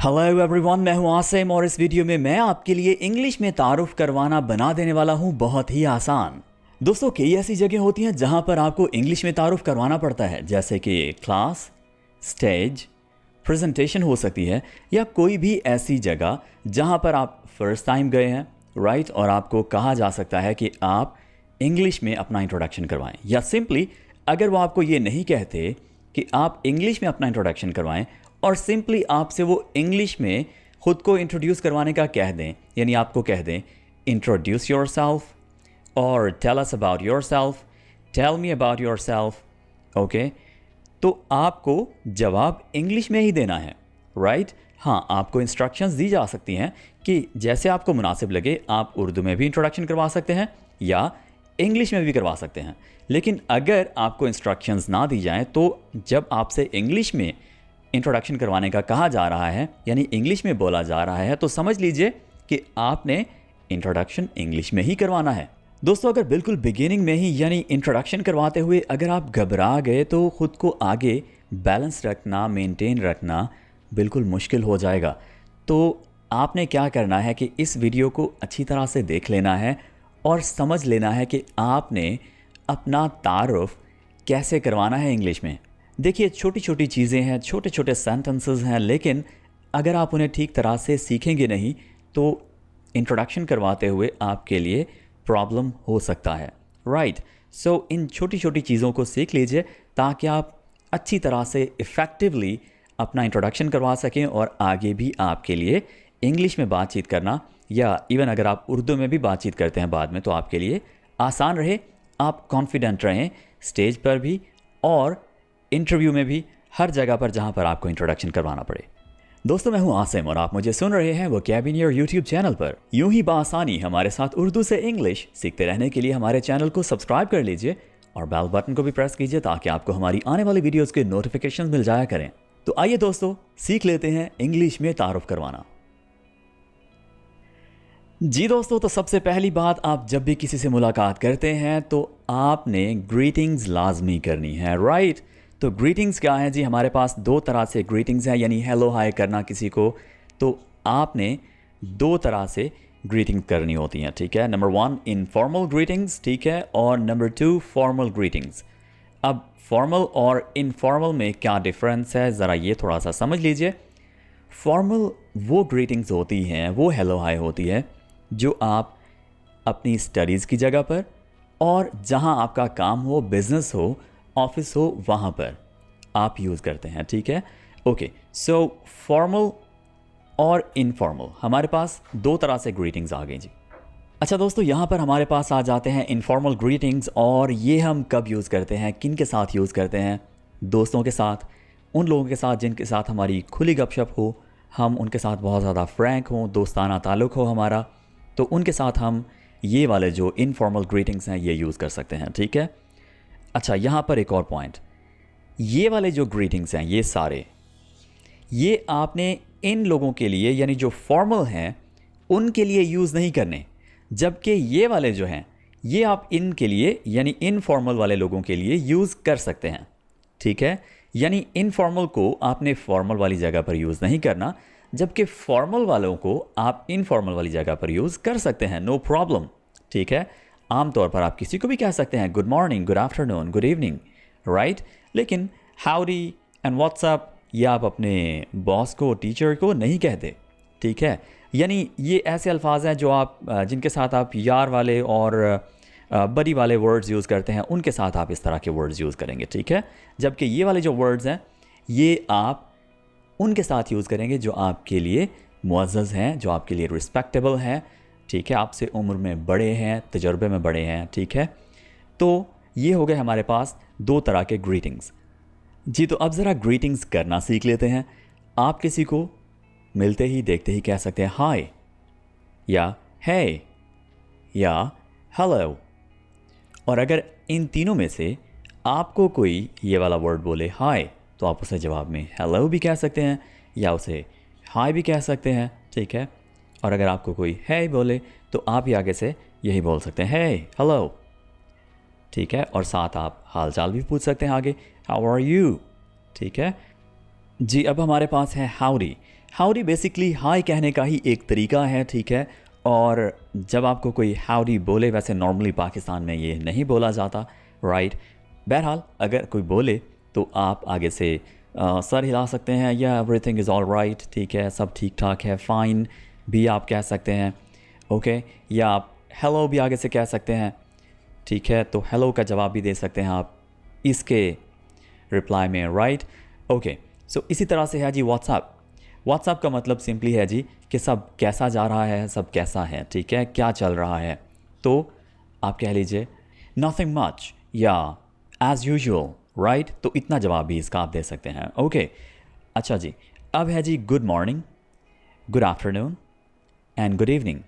Hello everyone, मैं हूं आसिम और इस वीडियो में मैं आपके लिए इंग्लिश में तारुफ करवाना बना देने वाला हूं बहुत ही आसान। दोस्तों, कई ऐसी जगह होती हैं जहां पर आपको इंग्लिश में तारुफ करवाना पड़ता है, जैसे कि क्लास, स्टेज, प्रेजेंटेशन हो सकती है, या कोई भी ऐसी जगह जहां पर आप फर्स्ट टाइम गए हैं, राइट, और आपको कहा जा सकता है कि आप इंग्लिश में अपना इंट्रोडक्शन करवाएं। या सिंपली अगर वो आपको ये नहीं कहते कि आप इंग्लिश में अपना इंट्रोडक्शन करवाएं और सिंपली आपसे वो इंग्लिश में खुद को इंट्रोड्यूस करवाने का कह दें, यानी आपको कह दें इंट्रोड्यूस योर सेल्फ और tell us about yourself, tell me about yourself, okay, तो आपको जवाब इंग्लिश में ही देना है, राइट। हाँ, आपको इंस्ट्रक्शंस दी जा सकती हैं कि जैसे आपको मुनासिब लगे आप उर्दू में भी इंट्रोडक्शन करवा सकते हैं या इंग्लिश में भी करवा सकते हैं। लेकिन अगर आपको इंस्ट्रक्शंस ना दी जाएं तो जब आपसे इंग्लिश में इंट्रोडक्शन करवाने का कहा जा रहा है, यानी इंग्लिश में बोला जा रहा है, तो समझ लीजिए कि आपने इंट्रोडक्शन इंग्लिश में ही करवाना है। दोस्तों, अगर बिल्कुल बिगिनिंग में ही यानी इंट्रोडक्शन करवाते हुए अगर आप घबरा गए तो ख़ुद को आगे बैलेंस रखना, मेंटेन रखना बिल्कुल मुश्किल हो जाएगा। तो आपने क्या करना है कि इस वीडियो को अच्छी तरह से देख लेना है और समझ लेना है कि आपने अपना तारुफ कैसे करवाना है इंग्लिश में। देखिए, छोटी छोटी चीज़ें हैं, छोटे छोटे सेंटेंसेस हैं, लेकिन अगर आप उन्हें ठीक तरह से सीखेंगे नहीं तो इंट्रोडक्शन करवाते हुए आपके लिए प्रॉब्लम हो सकता है, राइट। सो इन छोटी छोटी चीज़ों को सीख लीजिए ताकि आप अच्छी तरह से इफ़ेक्टिवली अपना इंट्रोडक्शन करवा सकें और आगे भी आपके लिए इंग्लिश में बातचीत करना या इवन अगर आप उर्दू में भी बातचीत करते हैं बाद में तो आपके लिए आसान रहे, आप कॉन्फिडेंट रहें स्टेज पर भी और इंटरव्यू में भी, हर जगह पर जहां पर आपको इंट्रोडक्शन करवाना पड़े। दोस्तों, मैं हूं आसिम और आप मुझे सुन रहे हैं वोकैब्युलरी यूट्यूब चैनल पर। यूं ही बासानी हमारे साथ उर्दू से इंग्लिश सीखते रहने के लिए हमारे चैनल को सब्सक्राइब कर लीजिए और बेल बटन को भी प्रेस कीजिए ताकि आपको हमारी आने वाली वीडियोज़ के नोटिफिकेशन मिल जाया करें। तो आइए दोस्तों, सीख लेते हैं इंग्लिश में तारुफ करवाना। जी दोस्तों, तो सबसे पहली बात, आप जब भी किसी से मुलाकात करते हैं तो आपने ग्रीटिंग्स लाजमी करनी है, राइट। तो ग्रीटिंग्स क्या है जी? हमारे पास दो तरह से ग्रीटिंग्स हैं, यानी हेलो हाय करना किसी को, तो आपने दो तरह से ग्रीटिंग करनी होती हैं, ठीक है। नंबर 1 इनफॉर्मल ग्रीटिंग्स, ठीक है, और नंबर 2 फॉर्मल ग्रीटिंग्स। अब फॉर्मल और इनफॉर्मल में क्या डिफरेंस है, ज़रा ये थोड़ा सा समझ लीजिए। फॉर्मल वो ग्रीटिंग्स होती हैं, वो हेलो हाय होती है जो आप अपनी स्टडीज़ की जगह पर और जहां आपका काम हो, बिजनेस हो, ऑफिस हो, वहाँ पर आप यूज़ करते हैं, ठीक है। ओके, सो फॉर्मल और इनफॉर्मल हमारे पास दो तरह से ग्रीटिंग्स आ गई जी। अच्छा दोस्तों, यहाँ पर हमारे पास आ जाते हैं इनफॉर्मल ग्रीटिंग्स, और ये हम कब यूज़ करते हैं, किन के साथ यूज़ करते हैं? दोस्तों के साथ, उन लोगों के साथ जिनके साथ हमारी खुली गपशप हो, हम उनके साथ बहुत ज़्यादा फ्रैंक हों, दोस्ताना ताल्लुक़ हो हमारा, तो उनके साथ हम ये वाले जो इनफॉर्मल ग्रीटिंग्स हैं ये यूज़ कर सकते हैं, ठीक है। अच्छा, यहाँ पर एक और पॉइंट, ये वाले जो ग्रीटिंग्स हैं ये सारे, ये आपने इन लोगों के लिए यानी जो फॉर्मल हैं उनके लिए यूज़ नहीं करने, जबकि ये वाले जो हैं ये आप इनके लिए यानी इनफॉर्मल वाले लोगों के लिए यूज़ कर सकते हैं, ठीक है। यानी इनफॉर्मल को आपने फॉर्मल वाली जगह पर यूज़ नहीं करना, जबकि फॉर्मल वालों को आप इनफॉर्मल वाली जगह पर यूज़ कर सकते हैं, नो प्रॉब्लम, ठीक है। आमतौर पर आप किसी को भी कह सकते हैं good morning, good afternoon, good evening, right. लेकिन हाउडी एंड व्हाट्सअप या आप अपने बॉस को, टीचर को नहीं कहते, ठीक है। यानी ये ऐसे अल्फाज हैं जो आप जिनके साथ आप यार वाले और बड़ी वाले वर्ड्स यूज़ करते हैं, उनके साथ आप इस तरह के वर्ड्स यूज़ करेंगे, ठीक है। जबकि ये वाले जो वर्ड्स हैं ये आप उनके साथ यूज़ करेंगे जो आपके लिए मुअज़्ज़ज़ हैं, जो आपके लिए रिस्पेक्टेबल हैं, ठीक है, आपसे उम्र में बड़े हैं, तजर्बे में बड़े हैं, ठीक है। तो ये हो गए हमारे पास दो तरह के ग्रीटिंग्स जी। तो अब ज़रा ग्रीटिंग्स करना सीख लेते हैं। आप किसी को मिलते ही देखते ही कह सकते हैं हाय या हे या हेलो, और अगर इन तीनों में से आपको कोई ये वाला वर्ड बोले हाय तो आप उसे जवाब में हेलो भी कह सकते हैं या उसे हाय भी कह सकते हैं, ठीक है। और अगर आपको कोई है बोले तो आप ही आगे से यही बोल सकते हैं हे हेलो, ठीक है। और साथ आप हाल चाल भी पूछ सकते हैं आगे, हाउ आर यू, ठीक है जी। अब हमारे पास है हाउडी। हाउडी बेसिकली हाय कहने का ही एक तरीका है, ठीक है। और जब आपको कोई हाउडी बोले, वैसे नॉर्मली पाकिस्तान में ये नहीं बोला जाता, राइट। बहरहाल अगर कोई बोले तो आप आगे से सर हिला सकते हैं, या एवरीथिंग इज़ ऑल राइट, ठीक है, सब ठीक ठाक है, फ़ाइन भी आप कह सकते हैं, ओके। या आप हेलो भी आगे से कह सकते हैं, ठीक है। तो हेलो का जवाब भी दे सकते हैं आप इसके रिप्लाई में, राइट, ओके। सो इसी तरह से है जी व्हाट्सएप का मतलब सिंपली है जी कि सब कैसा जा रहा है, सब कैसा है, ठीक है, क्या चल रहा है। तो आप कह लीजिए नथिंग मच या एज़ यूजुअल, राइट। तो इतना जवाब भी इसका आप दे सकते हैं, ओके। अच्छा जी, अब है जी good morning, good afternoon and good evening.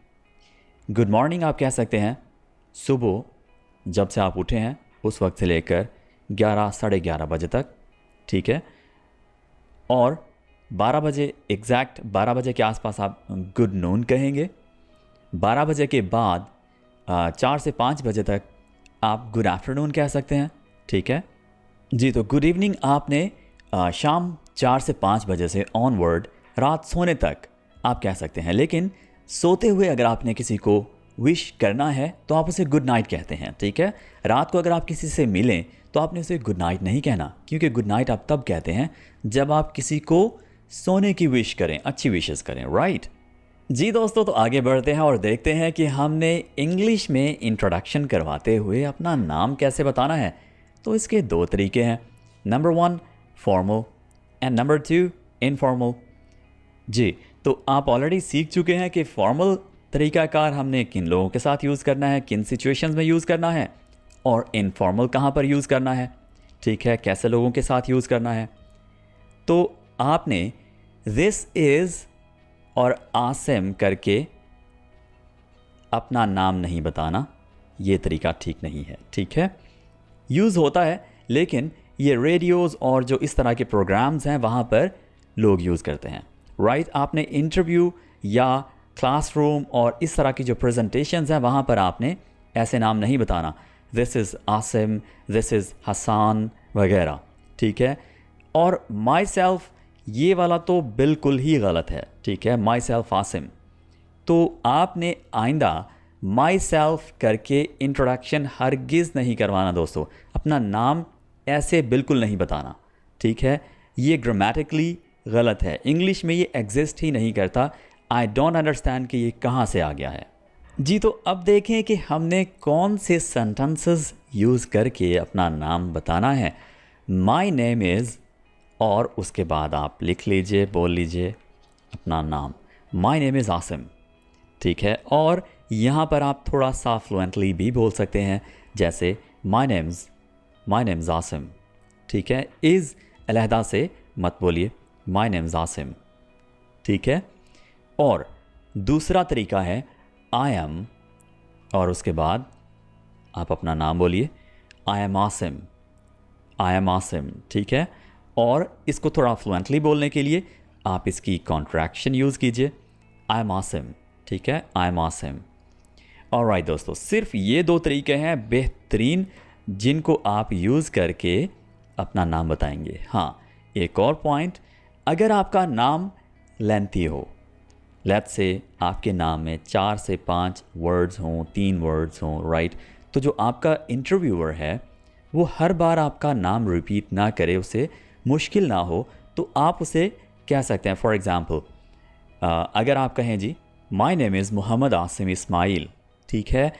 Good morning आप कह सकते हैं सुबह जब से आप उठे हैं उस वक्त से लेकर 11 साढ़े 11 बजे तक, ठीक है। और 12 बजे, एग्जैक्ट 12 बजे के आसपास आप गुड नून कहेंगे। 12 बजे के बाद 4 से 5 बजे तक आप गुड आफ्टरनून कह सकते हैं, ठीक है जी। तो गुड इवनिंग आपने शाम 4 से 5 बजे से ऑनवर्ड रात सोने तक आप कह सकते हैं। लेकिन सोते हुए अगर आपने किसी को विश करना है तो आप उसे गुड नाइट कहते हैं, ठीक है। रात को अगर आप किसी से मिलें तो आपने उसे गुड नाइट नहीं कहना, क्योंकि गुड नाइट आप तब कहते हैं जब आप किसी को सोने की विश करें, अच्छी विशेस करें, राइट जी। दोस्तों तो आगे बढ़ते हैं और देखते हैं कि हमने इंग्लिश में इंट्रोडक्शन करवाते हुए अपना नाम कैसे बताना है। तो इसके 2 तरीके हैं, number 1 formal and number 2 informal जी। तो आप ऑलरेडी सीख चुके हैं कि फॉर्मल तरीक़ाकार हमने किन लोगों के साथ यूज़ करना है, किन सिचुएशंस में यूज़ करना है, और इनफॉर्मल कहाँ पर यूज़ करना है, ठीक है, कैसे लोगों के साथ यूज़ करना है। तो आपने दिस इज़ और आसिम करके अपना नाम नहीं बताना, ये तरीका ठीक नहीं है, ठीक है। यूज़ होता है लेकिन ये रेडियोज़ और जो इस तरह के प्रोग्राम्स हैं वहाँ पर लोग यूज़ करते हैं, राइट। आपने इंटरव्यू या क्लासरूम और इस तरह की जो प्रेजेंटेशंस हैं वहाँ पर आपने ऐसे नाम नहीं बताना, this is Asim, this is Hasan वगैरह, ठीक है। और माई सेल्फ ये वाला तो बिल्कुल ही गलत है, ठीक है, माई सेल्फ आसिम। तो आपने आइंदा माई सेल्फ करके इंट्रोडक्शन हरगिज़ नहीं करवाना दोस्तों, अपना नाम ऐसे बिल्कुल नहीं बताना, ठीक है। ये ग्रामेटिकली गलत है, इंग्लिश में ये एग्जिस्ट ही नहीं करता। आई डोंट अंडरस्टैंड कि ये कहाँ से आ गया है जी। तो अब देखें कि हमने कौन से सेंटेंसेस यूज़ करके अपना नाम बताना है। माई नेम इज़, और उसके बाद आप लिख लीजिए, बोल लीजिए अपना नाम, माई नेम इज़ आसिम, ठीक है। और यहाँ पर आप थोड़ा सा फ्लुएंटली भी बोल सकते हैं, जैसे माई नेम्स आसिम, ठीक है। इज़ अलहदा से मत बोलिए, माई नेम्स आसिम, ठीक है। और दूसरा तरीका है आई एम, और उसके बाद आप अपना नाम बोलिए, आई एम आसिम, ठीक है। और इसको थोड़ा फ्लुएंटली बोलने के लिए आप इसकी कॉन्ट्रैक्शन यूज़ कीजिए, आई एम आसिम, ठीक है, आई एम आसिम। ऑलराइट दोस्तों, सिर्फ ये 2 तरीके हैं बेहतरीन जिनको आप यूज़ करके अपना नाम बताएंगे। हाँ, एक और पॉइंट, अगर आपका नाम लेंथी हो, लेट्स से आपके नाम में 4 से 5 वर्ड्स हों, 3 वर्ड्स हों, राइट, तो जो आपका इंटरव्यूअर है वो हर बार आपका नाम रिपीट ना करे, उसे मुश्किल ना हो, तो आप उसे कह सकते हैं। फॉर एग्ज़ाम्पल अगर आप कहें जी my name is Mohammad Asim Ismail, ठीक है,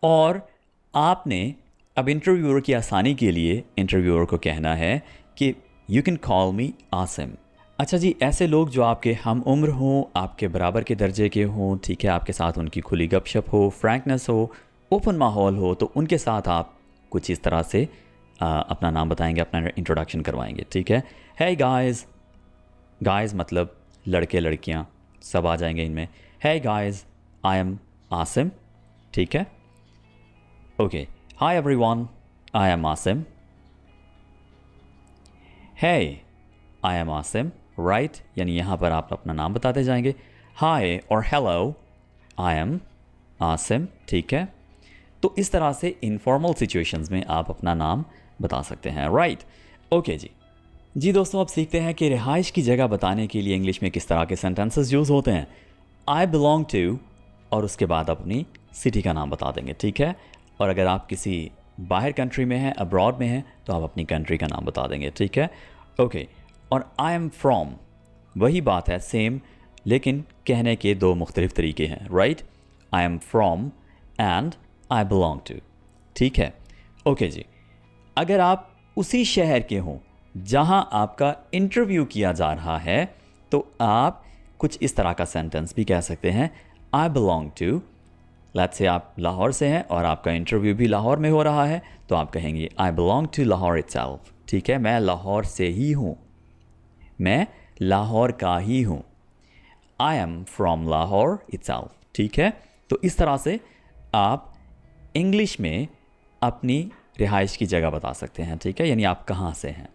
और आपने अब इंटरव्यूअर की आसानी के लिए इंटरव्यूअर को कहना है कि यू कैन कॉल मी आसिम। अच्छा जी, ऐसे लोग जो आपके हम उम्र हों, आपके बराबर के दर्जे के हों, ठीक है, आपके साथ उनकी खुली गपशप हो, फ्रैंकनेस हो, ओपन माहौल हो, तो उनके साथ आप कुछ इस तरह से अपना नाम बताएंगे, अपना इंट्रोडक्शन करवाएंगे, ठीक है। हे गाइज़ मतलब लड़के लड़कियां सब आ जाएंगे इनमें। Hey guys, I am Asim, ठीक है, okay. Hi everyone, I am Asim. Hey, I am Asim, right, यानी यहाँ पर आप अपना नाम बताते जाएंगे। हाय और हेलो, आई एम आसिम, ठीक है। तो इस तरह से इनफॉर्मल सिचुएशंस में आप अपना नाम बता सकते हैं, राइट, ओके जी। जी दोस्तों, अब सीखते हैं कि रिहाइश की जगह बताने के लिए इंग्लिश में किस तरह के सेंटेंसेस यूज़ होते हैं। आई बिलोंग टू और उसके बाद अपनी सिटी का नाम बता देंगे, ठीक है। और अगर आप किसी बाहर कंट्री में हैं, अब्रॉड में हैं, तो आप अपनी कंट्री का नाम बता देंगे, ठीक है। ओके, और आई एम फ्रॉम, वही बात है, सेम, लेकिन कहने के दो मुख्तलिफ तरीके हैं, right. I am from and I belong to, ठीक है। ओके जी, अगर आप उसी शहर के हों जहां आपका इंटरव्यू किया जा रहा है, तो आप कुछ इस तरह का सेंटेंस भी कह सकते हैं। आई बिलोंग टू, लेट्स से आप लाहौर से हैं और आपका इंटरव्यू भी लाहौर में हो रहा है, तो आप कहेंगे I belong to Lahore itself, ठीक है। मैं लाहौर से ही हूँ, मैं लाहौर का ही हूँ। आई एम फ्रॉम लाहौर इटसेल्फ, ठीक है। तो इस तरह से आप इंग्लिश में अपनी रिहाइश की जगह बता सकते हैं, ठीक है, यानी आप कहाँ से हैं।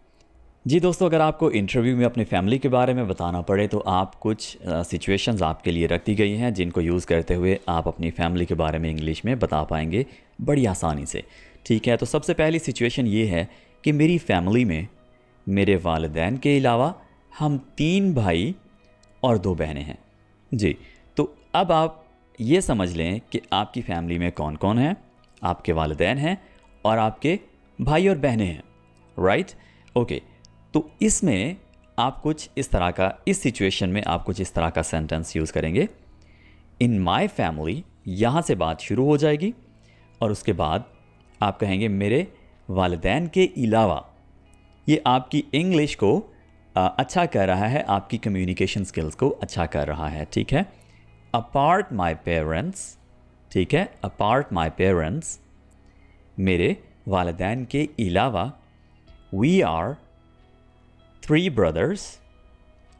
जी दोस्तों, अगर आपको इंटरव्यू में अपनी फैमिली के बारे में बताना पड़े तो आप कुछ सिचुएशंस आपके लिए रख दी गई हैं जिनको यूज़ करते हुए आप अपनी फैमिली के बारे में इंग्लिश में बता पाएंगे बड़ी आसानी से, ठीक है। तो सबसे पहली सिचुएशन ये है कि मेरी फैमिली में मेरे वालिदैन के अलावा हम 3 भाई और 2 बहनें हैं। जी, तो अब आप ये समझ लें कि आपकी फैमिली में कौन कौन है। आपके वालिदैन हैं और आपके भाई और बहनें हैं, राइट। ओके, तो इसमें आप कुछ इस तरह का, इस सिचुएशन में आप कुछ इस तरह का सेंटेंस यूज़ करेंगे। इन माई फैमिली, यहाँ से बात शुरू हो जाएगी और उसके बाद आप कहेंगे मेरे वालिदैन के अलावा। ये आपकी इंग्लिश को अच्छा कर रहा है, आपकी कम्युनिकेशन स्किल्स को अच्छा कर रहा है, ठीक है। अपार्ट माई पेरेंट्स, ठीक है, अपार्ट माई पेरेंट्स, मेरे वालिदैन के अलावा। We are 3 brothers,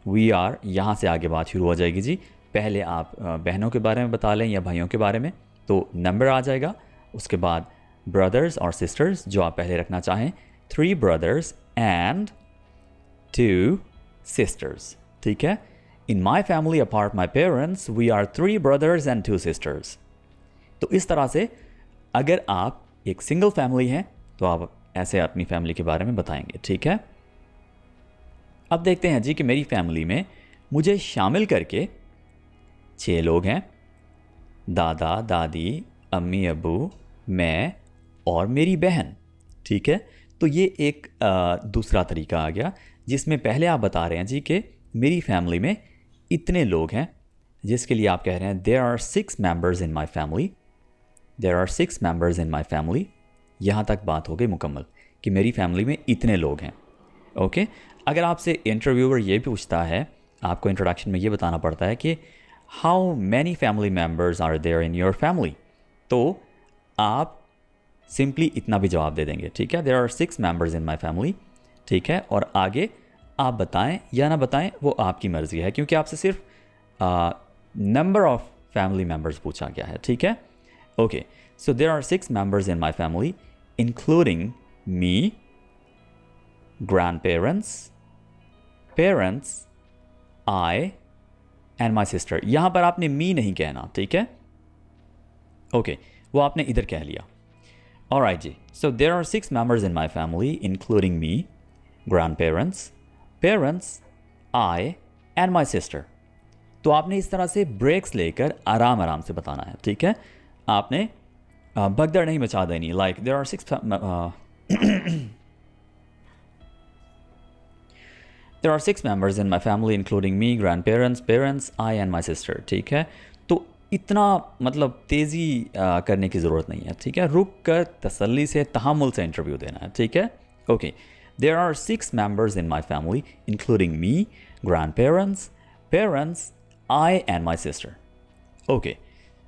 we are, यहाँ से आगे बात शुरू हो जाएगी जी। पहले आप बहनों के बारे में बता लें या भाइयों के बारे में, तो नंबर आ जाएगा। उसके बाद ब्रदर्स और सिस्टर्स जो आप पहले रखना चाहें, 3 ब्रदर्स एंड 2 सिस्टर्स, ठीक है। In my family apart my parents we are 3 brothers and 2 sisters. तो इस तरह से अगर आप एक सिंगल फैमिली हैं तो आप ऐसे अपनी फैमिली के बारे में बताएंगे, ठीक है। अब देखते हैं जी कि मेरी फैमिली में मुझे शामिल करके 6 लोग हैं। दादा दादी, अम्मी अब्बू, मैं और मेरी बहन, ठीक है। तो ये एक दूसरा तरीका आ गया जिसमें पहले आप बता रहे हैं जी कि मेरी फैमिली में इतने लोग हैं, जिसके लिए आप कह रहे हैं there are 6 members in my family, there are 6 members in my family. यहाँ तक बात हो गई मुकम्मल कि मेरी फैमिली में इतने लोग हैं, ओके। अगर आपसे इंटरव्यूअर ये पूछता है, आपको इंट्रोडक्शन में ये बताना पड़ता है कि how many family members are there in your family, तो आप सिंपली इतना भी जवाब दे देंगे, ठीक है। There are 6 members in my family, ठीक है। और आगे आप बताएं या ना बताएं वो आपकी मर्ज़ी है, क्योंकि आपसे सिर्फ नंबर ऑफ फैमिली मेम्बर्स पूछा गया है, ठीक है। Okay, so there are 6 members in my family including me, grandparents, parents, I and my sister। यहाँ पर आपने मी नहीं कहना, ठीक है, ओके, वो आपने इधर कह लिया। Alright ji, so there are 6 members in my family including me, grandparents, parents, I and my sister। तो आपने इस तरह से ब्रेक्स लेकर आराम आराम से बताना है, ठीक है। आपने भगदड़ नहीं मचा देनी, like there are 6 There are 6 members in my family including me, grandparents, parents, I and my sister, ठीक है। तो इतना मतलब तेज़ी करने की ज़रूरत नहीं है, ठीक है। रुक कर तसल्ली से, तहम्मुल से इंटरव्यू देना है, ठीक है। Okay, There are 6 members in my family including me, grandparents, parents, I and my sister। Okay,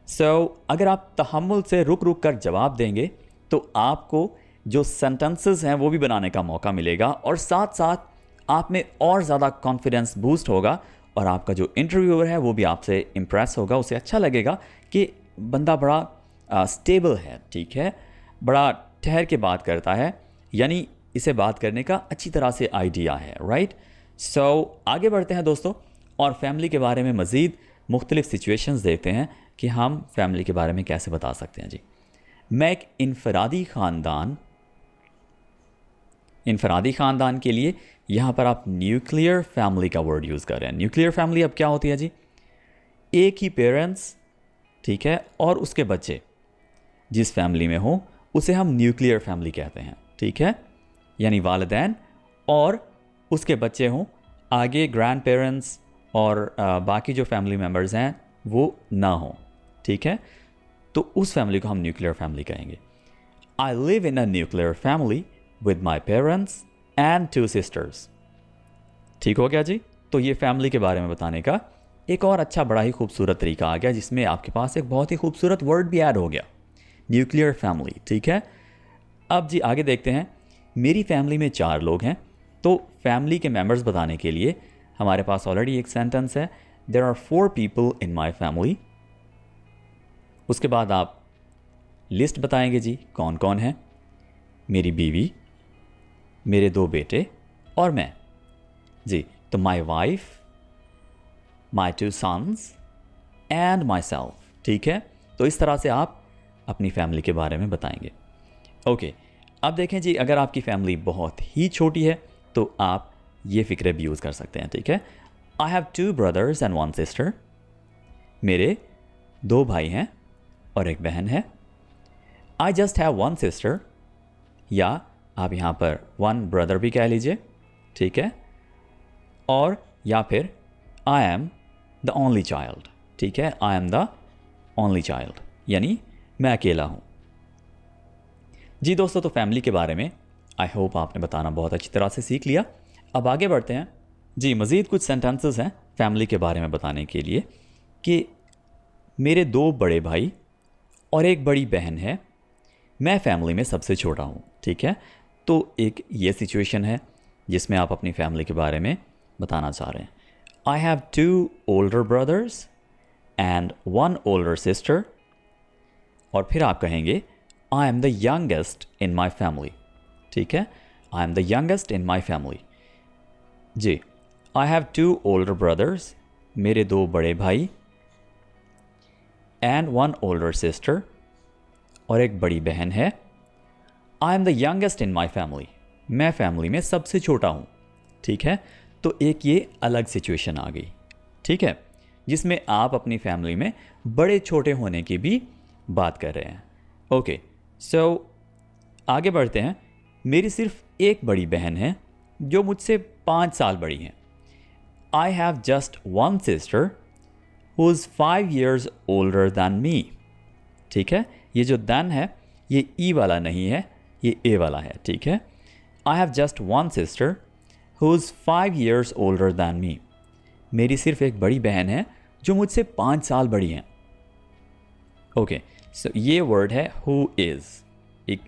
so अगर आप तहम्मुल से रुक रुक कर जवाब देंगे तो आपको जो सेंटेंसेस हैं वो भी बनाने का मौका मिलेगा और साथ साथ आप में और ज़्यादा कॉन्फिडेंस बूस्ट होगा और आपका जो इंटरव्यूअर है वो भी आपसे इम्प्रेस होगा। उसे अच्छा लगेगा कि बंदा बड़ा स्टेबल है, ठीक है, बड़ा ठहर के बात करता है, यानी इसे बात करने का अच्छी तरह से आइडिया है, राइट। सो आगे बढ़ते हैं दोस्तों और फैमिली के बारे में मज़ीद मुख्तलिफ सिचुएशंस देखते हैं कि हम फैमिली के बारे में कैसे बता सकते हैं जी। मैं एक इनफरादी ख़ानदान इनफरादी ख़ानदान के लिए यहाँ पर आप न्यूक्लियर फैमिली का वर्ड यूज़ कर रहे हैं। न्यूक्लियर फैमिली अब क्या होती है जी? एक ही पेरेंट्स, ठीक है, और उसके बच्चे जिस फैमिली में हो उसे हम न्यूक्लियर फैमिली कहते हैं, ठीक है। यानी वालिदैन और उसके बच्चे हों, आगे ग्रैंड पेरेंट्स और बाकी जो फैमिली मेम्बर्स हैं वो ना हों, ठीक है। तो उस फैमिली को हम न्यूक्लियर फैमिली कहेंगे। I live in a nuclear family with my parents and 2 sisters. ठीक हो गया जी। तो ये फैमिली के बारे में बताने का एक और अच्छा बड़ा ही खूबसूरत तरीका आ गया, जिसमें आपके पास एक बहुत ही खूबसूरत वर्ड भी ऐड हो गया, न्यूक्लियर फैमिली, ठीक है। अब जी आगे देखते हैं। मेरी फैमिली में 4 लोग हैं, तो फैमिली के मेंबर्स बताने के लिए हमारे पास ऑलरेडी एक सेंटेंस है, there are 4 people in my family. उसके बाद आप लिस्ट बताएंगे जी कौन कौन है। मेरी बीवी, मेरे 2 बेटे और मैं जी। तो my wife, my 2 sons and myself, ठीक है। तो इस तरह से आप अपनी फैमिली के बारे में बताएंगे। ओके, अब देखें जी, अगर आपकी फैमिली बहुत ही छोटी है तो आप ये फ़िक्रे भी यूज़ कर सकते हैं, ठीक है। आई हैव 2 ब्रदर्स एंड 1 सिस्टर। मेरे 2 भाई हैं और एक बहन है। आई जस्ट हैव 1 सिस्टर, या आप यहाँ पर 1 ब्रदर भी कह लीजिए, ठीक है। और या फिर आई एम द ओनली चाइल्ड, ठीक है। I am the only child, यानी मैं अकेला हूँ। जी दोस्तों, तो फैमिली के बारे में आई होप आपने बताना बहुत अच्छी तरह से सीख लिया। अब आगे बढ़ते हैं जी। मज़ीद कुछ सेंटेंसेस हैं फैमिली के बारे में बताने के लिए कि मेरे 2 बड़े भाई और एक बड़ी बहन है। मैं फैमिली में सबसे छोटा हूँ, ठीक है। तो एक ये सिचुएशन है जिसमें आप अपनी फैमिली के बारे में बताना चाह रहे हैं। I have 2 older brothers and 1 older sister. और फिर आप कहेंगे I am the youngest in my family, ठीक है। I am the youngest in my family जी। आई हैव 2 ओल्डर ब्रदर्स, मेरे 2 बड़े भाई, एंड 1 ओल्डर सिस्टर, और एक बड़ी बहन है। I am the youngest in my family, मैं फैमिली में सबसे छोटा हूँ, ठीक है। तो एक ये अलग सिचुएशन आ गई, ठीक है, जिसमें आप अपनी फैमिली में बड़े छोटे होने की भी बात कर रहे हैं। ओके, सो आगे बढ़ते हैं। मेरी सिर्फ एक बड़ी बहन है जो मुझसे 5 साल बड़ी हैं। I have just 1 sister who is 5 years older than me, ठीक है। ये जो दैन है ये ई वाला नहीं है, ये ए वाला है, ठीक है। I have just 1 sister who is 5 years older than me। मेरी सिर्फ एक बड़ी बहन है जो मुझसे 5 साल बड़ी हैं। ओके, सो ये वर्ड है हु इज़, एक,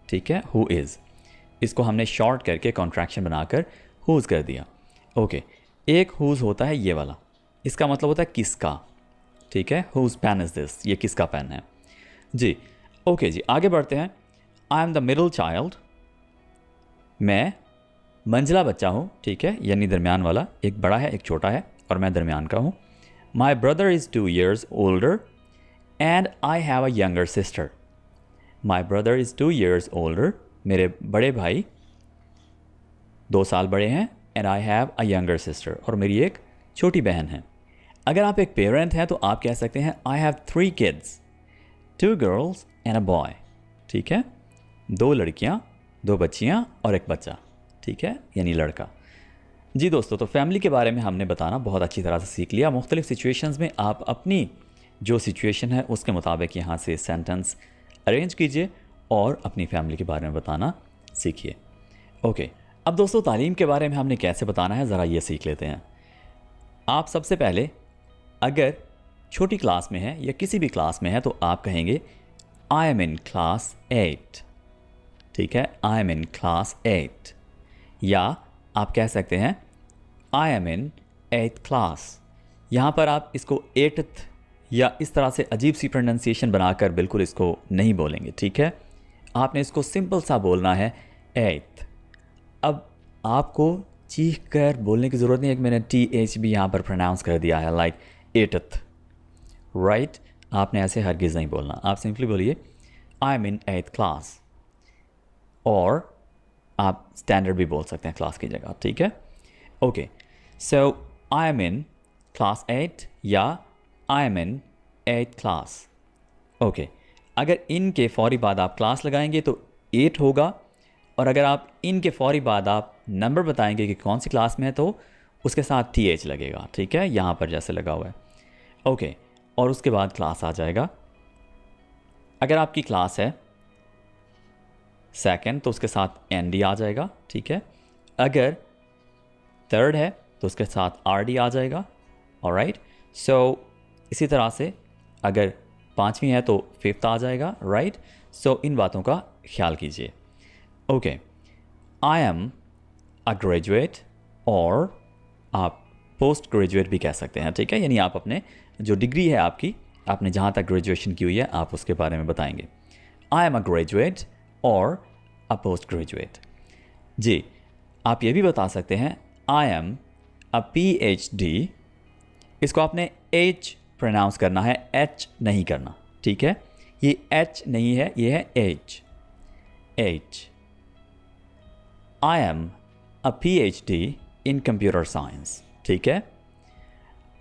ठीक है, हु इज़। इसको हमने शॉर्ट करके कॉन्ट्रैक्शन बनाकर हुज़ कर दिया। ओके, एक हुज़ होता है ये वाला, इसका मतलब होता है किसका, ठीक है। हुज़ पेन इज़ दिस, ये किसका पेन है जी। ओके जी, आगे बढ़ते हैं। आई एम द मिडल चाइल्ड, मैं मंझला बच्चा हूँ, ठीक है, यानी दरमियान वाला। एक बड़ा है एक छोटा है और मैं दरमियान का हूँ। My brother is 2 years older and I have a younger sister. My brother is 2 years older, मेरे बड़े भाई 2 साल बड़े हैं, and I have a younger sister, और मेरी एक छोटी बहन है। अगर आप एक पेरेंट हैं तो आप कह सकते हैं I have 3 kids, 2 girls and a boy, ठीक है। 2 लड़कियां, 2 बच्चियां और एक बच्चा, ठीक है, यानी लड़का। जी दोस्तों, तो फैमिली के बारे में हमने बताना बहुत अच्छी तरह से सीख लिया। मुख्तलिफ सिचुएशंस में आप अपनी जो सिचुएशन है उसके मुताबिक यहाँ से सेंटेंस अरेंज कीजिए और अपनी फैमिली के बारे में बताना सीखिए। ओके, अब दोस्तों तालीम के बारे में हमने कैसे बताना है ज़रा ये सीख लेते हैं। आप सबसे पहले अगर छोटी क्लास में है या किसी भी क्लास में है तो आप कहेंगे आई एम इन क्लास 8, ठीक है, आई एम इन क्लास 8। या आप कह सकते हैं आई एम इन 8th क्लास। यहाँ पर आप इसको 8th या इस तरह से अजीब सी प्रोनाउंसिएशन बनाकर बिल्कुल इसको नहीं बोलेंगे, ठीक है। आपने इसको सिंपल सा बोलना है 8th। अब आपको चीख कर बोलने की ज़रूरत नहीं है कि मैंने TH भी यहाँ पर प्रोनाउंस कर दिया है, लाइक 8th, राइट। आपने ऐसे हरगिज़ नहीं बोलना। आप सिंपली बोलिए आई एम इन 8th क्लास। और आप स्टैंडर्ड भी बोल सकते हैं क्लास की जगह, ठीक है। Okay, so I am in class 8 या आई am in 8th class. Okay, अगर इन के फौरी बाद आप क्लास लगाएंगे तो 8 होगा, और अगर आप इन के फौरी बाद आप नंबर बताएंगे कि कौन सी क्लास में है तो उसके साथ TH लगेगा, ठीक है, यहाँ पर जैसे लगा हुआ है। ओके, और उसके बाद क्लास आ जाएगा। अगर आपकी क्लास है सेकंड तो उसके साथ ND आ जाएगा, ठीक है। अगर थर्ड है तो उसके साथ RD आ जाएगा, ऑलराइट। सो इसी तरह से अगर पाँचवीं है तो 5th आ जाएगा, राइट। सो इन बातों का ख्याल कीजिए। Okay, I am a graduate, और आप पोस्ट ग्रेजुएट भी कह सकते हैं, ठीक है, यानी आप अपने जो डिग्री है आपकी, आपने जहाँ तक ग्रेजुएशन की हुई है आप उसके बारे में बताएंगे। आई एम अ ग्रेजुएट और अ पोस्ट ग्रेजुएट। जी, आप ये भी बता सकते हैं आई एम अ PhD। इसको आपने H प्रोनाउंस करना है, H नहीं करना, ठीक है। ये H नहीं है, ये है H। I am a PhD in computer science, ठीक है।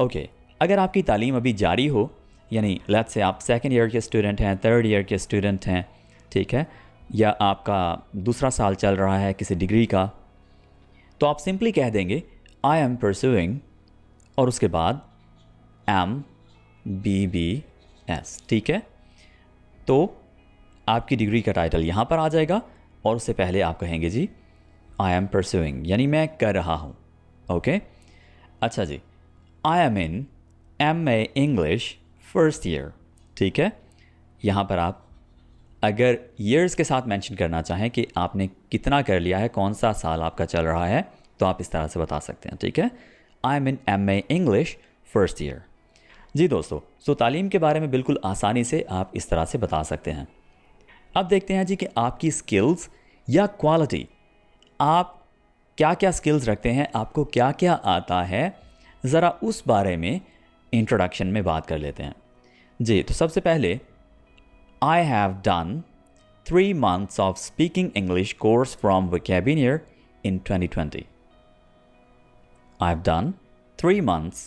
ओके, अगर आपकी तालीम अभी जारी हो, यानी लेट्स से आप सेकेंड ईयर के स्टूडेंट हैं, थर्ड ईयर के स्टूडेंट हैं, ठीक है, या आपका दूसरा साल चल रहा है किसी डिग्री का, तो आप सिंपली कह देंगे आई एम परस्यूइंग और उसके बाद MBBS, ठीक है। तो आपकी डिग्री का टाइटल यहाँ पर आ जाएगा, और उससे पहले आप कहेंगे जी आई एम परस्यूइंग, यानी मैं कर रहा हूँ। ओके, अच्छा जी, I am in MA English first year, ठीक है। यहाँ पर आप अगर ईयर्स के साथ मेंशन करना चाहें कि आपने कितना कर लिया है, कौन सा साल आपका चल रहा है, तो आप इस तरह से बता सकते हैं, ठीक है। I am in MA English first year. जी दोस्तों, सो तालीम के बारे में बिल्कुल आसानी से आप इस तरह से बता सकते हैं। अब देखते हैं जी कि आपकी स्किल्स या क्वालिटी, आप क्या क्या स्किल्स रखते हैं, आपको क्या क्या आता है, ज़रा उस बारे में इंट्रोडक्शन में बात कर लेते हैं। जी, तो सबसे पहले I have done 3 months of speaking English course from Vocabulary in 2020. I've done 3 months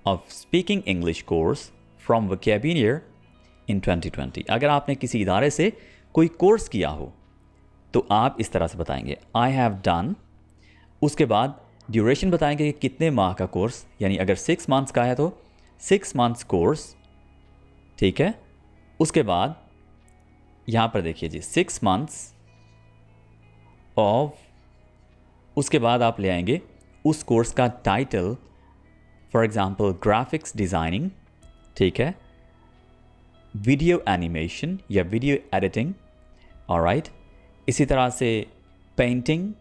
of speaking English course from Vocabulary in 2020. अगर आपने किसी इदारे से कोई कोर्स किया हो तो आप इस तरह से बताएंगे I have done, उसके बाद ड्यूरेशन बताएंगे कि कितने माह का कोर्स, यानी अगर 6 मंथ्स का है तो 6 मंथ्स कोर्स, ठीक है। उसके बाद यहाँ पर देखिए जी 6 मंथ्स ऑफ, उसके बाद आप ले आएंगे उस कोर्स का title, for example graphics designing, ठीक है, वीडियो एनिमेशन या वीडियो एडिटिंग, ऑलराइट। इसी तरह से पेंटिंग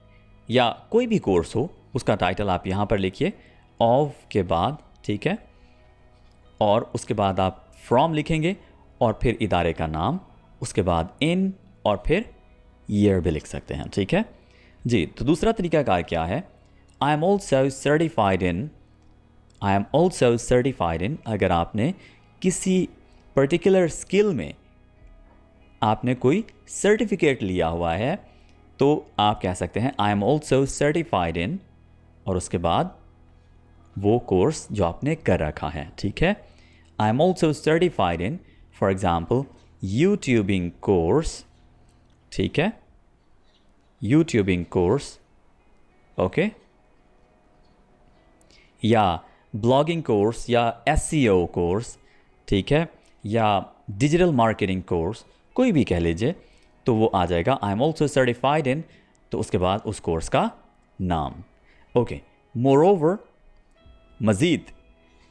या कोई भी कोर्स हो उसका टाइटल आप यहाँ पर लिखिए ऑफ के बाद, ठीक है, और उसके बाद आप फ्रॉम लिखेंगे और फिर इदारे का नाम, उसके बाद इन, और फिर ईयर भी लिख सकते हैं, ठीक है जी। तो दूसरा तरीकाकार क्या है, I am also certified in, I am also certified इन, अगर आपने किसी पर्टिकुलर स्किल में आपने कोई सर्टिफिकेट लिया हुआ है तो आप कह सकते हैं आई एम ऑल्सो सर्टिफाइड इन, और उसके बाद वो कोर्स जो आपने कर रखा है, ठीक है। I am also certified in for example YouTubing course, ठीक है, यूट्यूबिंग कोर्स, ओके, या ब्लॉगिंग कोर्स या SEO कोर्स, ठीक है, या डिजिटल मार्केटिंग कोर्स, कोई भी कह लीजिए, तो वो आ जाएगा आई एम ऑल्सो सर्टिफाइड इन, तो उसके बाद उस कोर्स का नाम, ओके। मोरओवर, मज़ीद,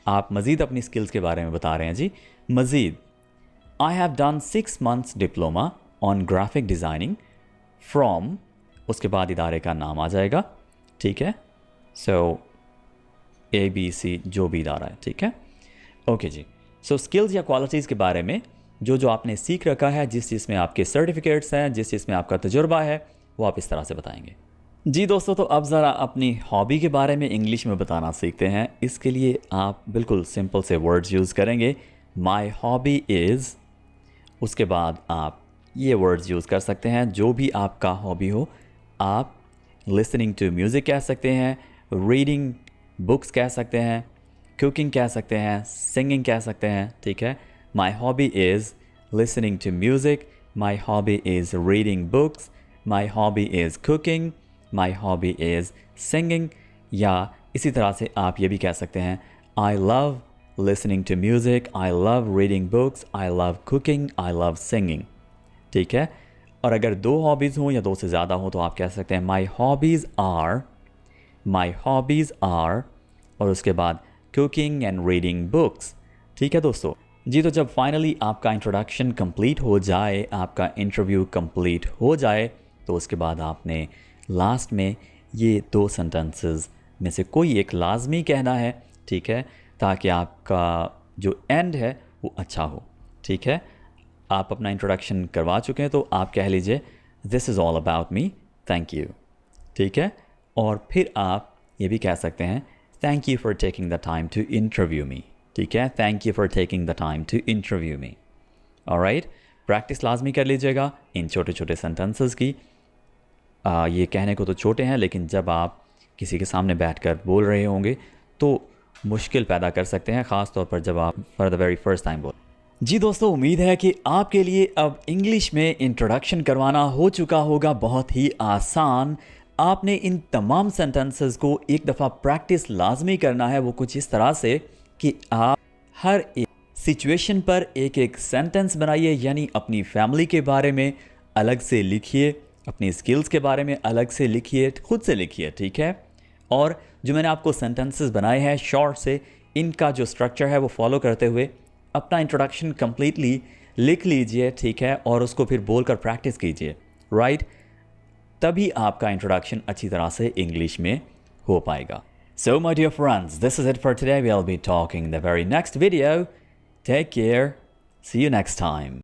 आप मज़ीद अपनी स्किल्स के बारे में बता रहे हैं जी, मज़ीद I have done 6 months diploma on graphic designing from, उसके बाद इदारे का नाम आ जाएगा, ठीक है, सो ABC जो भी इदारा है, ठीक है, ओके जी। सो स्किल्स या क्वालिटीज़ के बारे में जो आपने सीख रखा है, जिस चीज़ में आपके सर्टिफिकेट्स हैं, जिस चीज़ में आपका तजुर्बा है, वो आप इस तरह से बताएंगे। जी दोस्तों, तो अब ज़रा अपनी हॉबी के बारे में इंग्लिश में बताना सीखते हैं। इसके लिए आप बिल्कुल सिंपल से वर्ड्स यूज़ करेंगे, माई हॉबी इज़, उसके बाद आप ये वर्ड्स यूज़ कर सकते हैं जो भी आपका हॉबी हो, आप लिसनिंग टू म्यूज़िक कह सकते हैं, रीडिंग बुक्स कह सकते हैं, कुकिंग कह सकते हैं, सिंगिंग कह सकते हैं, ठीक है। My hobby is listening to music, my hobby is reading books, my hobby is cooking, my hobby is singing. या इसी तरह से आप ये भी कह सकते हैं I love listening to music, I love reading books, I love cooking, I love singing, ठीक है। और अगर दो हॉबीज़ हों या दो से ज़्यादा हों तो आप कह सकते हैं माई हॉबीज़ आर और उसके बाद कुकिंग एंड रीडिंग बुक्स, ठीक है दोस्तों। जी तो जब फाइनली आपका इंट्रोडक्शन कंप्लीट हो जाए, आपका इंटरव्यू कंप्लीट हो जाए, तो उसके बाद आपने लास्ट में ये दो सेंटेंसेस में से कोई एक लाजमी कहना है, ठीक है, ताकि आपका जो एंड है वो अच्छा हो, ठीक है। आप अपना इंट्रोडक्शन करवा चुके हैं तो आप कह लीजिए this is all about me, thank you, ठीक है। और फिर आप ये भी कह सकते हैं thank you for taking the time to interview me, ठीक है, thank you for taking the time to interview me. Alright, practice लाजमी कर लीजिएगा इन छोटे छोटे सेंटेंसेस की। ये कहने को तो छोटे हैं, लेकिन जब आप किसी के सामने बैठकर बोल रहे होंगे तो मुश्किल पैदा कर सकते हैं, ख़ास तौर पर जब आप for the very first time बोल। जी दोस्तों, उम्मीद है कि आपके लिए अब इंग्लिश में इंट्रोडक्शन करवाना हो चुका होगा बहुत ही आसान। आपने इन तमाम सेंटेंसेस को एक दफ़ा प्रैक्टिस लाजमी करना है, वो कुछ इस तरह से कि आप हर एक सिचुएशन पर एक एक सेंटेंस बनाइए, यानी अपनी फैमिली के बारे में अलग से लिखिए, अपनी स्किल्स के बारे में अलग से लिखिए, खुद से लिखिए, ठीक है। और जो मैंने आपको सेंटेंसेस बनाए हैं शॉर्ट से, इनका जो स्ट्रक्चर है वो फॉलो करते हुए अपना इंट्रोडक्शन कंप्लीटली लिख लीजिए, ठीक है, और उसको फिर बोलकर प्रैक्टिस कीजिए, राइट। तभी आपका इंट्रोडक्शन अच्छी तरह से इंग्लिश में हो पाएगा। So my dear friends, this is it for today. We'll be talking in the very next video. Take care. See you next time.